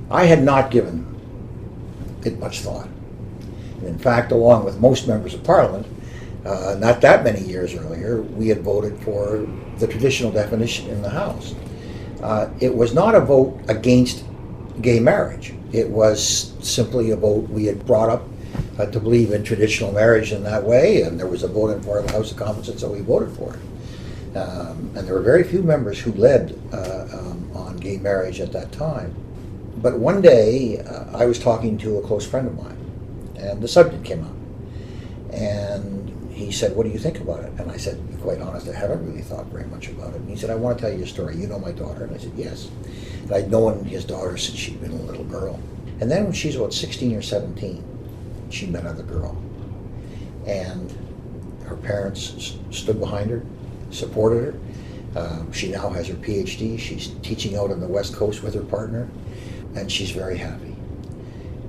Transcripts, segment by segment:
I had not given it much thought. And in fact, along with most members of Parliament, not that many years earlier, we had voted for the traditional definition in the House. It was not a vote against gay marriage. It was simply a vote we had brought up to believe in traditional marriage in that way, and there was a vote in part of the House of Commons, and so we voted for it. And there were very few members who led on gay marriage at that time. But one day, I was talking to a close friend of mine, and the subject came up. And he said, "What do you think about it?" And I said, "To be quite honest, I haven't really thought very much about it." And he said, "I want to tell you a story. You know my daughter?" And I said, "Yes." And I'd known his daughter since she'd been a little girl. And then when she's about 16 or 17, she met another girl. And her parents stood behind her, supported her. She now has her PhD. She's teaching out on the West Coast with her partner, and she's very happy.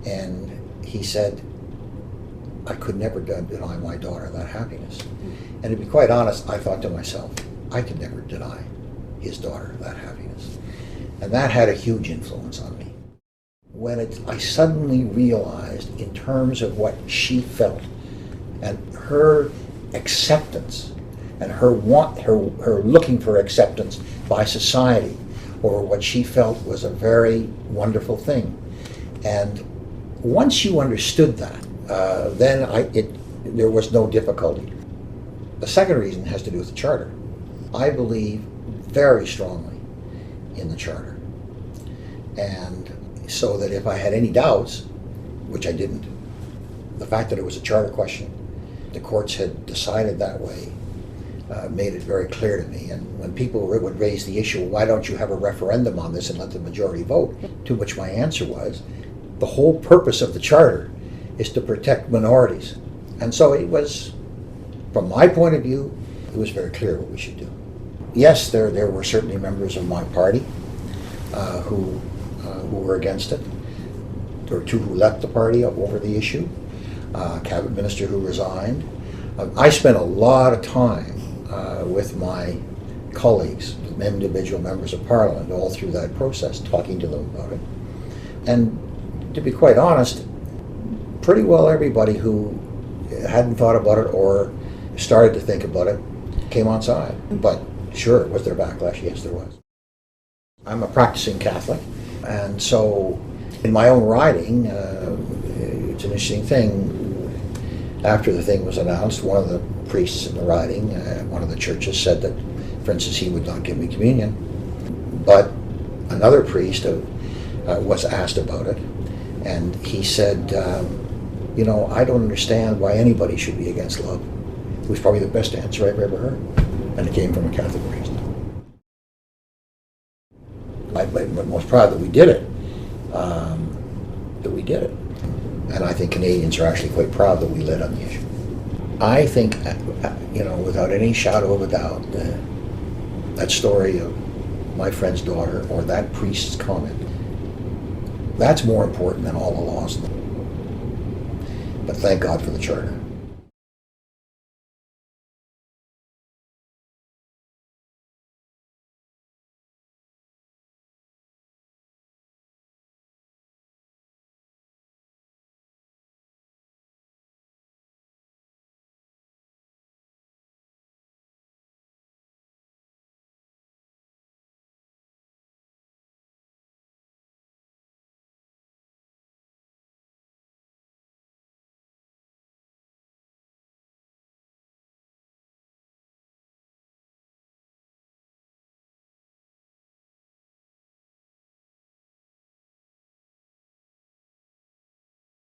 And he said, "I could never deny my daughter that happiness." And to be quite honest, I thought to myself, I could never deny his daughter that happiness. And that had a huge influence on me. When I suddenly realized, in terms of what she felt and her acceptance and her looking for acceptance by society, or what she felt was a very wonderful thing. And once you understood that, then there was no difficulty. The second reason has to do with the Charter. I believe very strongly in the Charter. And so that if I had any doubts, which I didn't, the fact that it was a Charter question, the courts had decided that way, made it very clear to me. And when people would raise the issue, why don't you have a referendum on this and let the majority vote? To which my answer was, the whole purpose of the Charter is to protect minorities. And so it was, from my point of view, it was very clear what we should do. Yes, there were certainly members of my party who were against it. There were two who left the party over the issue, a cabinet minister who resigned. I spent a lot of time with my colleagues, individual members of Parliament, all through that process, talking to them about it. And to be quite honest, pretty well everybody who hadn't thought about it or started to think about it came on side. But sure, was there backlash? Yes, there was. I'm a practicing Catholic, and so in my own riding, it's an interesting thing. After the thing was announced, one of the priests in the riding, one of the churches, said that, for instance, he would not give me communion. But another priest was asked about it, and he said, I don't understand why anybody should be against love. It was probably the best answer I've ever heard, and it came from a Catholic priest. I'm most proud that we did it, And I think Canadians are actually quite proud that we led on the issue. I think, without any shadow of a doubt, that story of my friend's daughter or that priest's comment, that's more important than all the laws. But thank God for the Charter.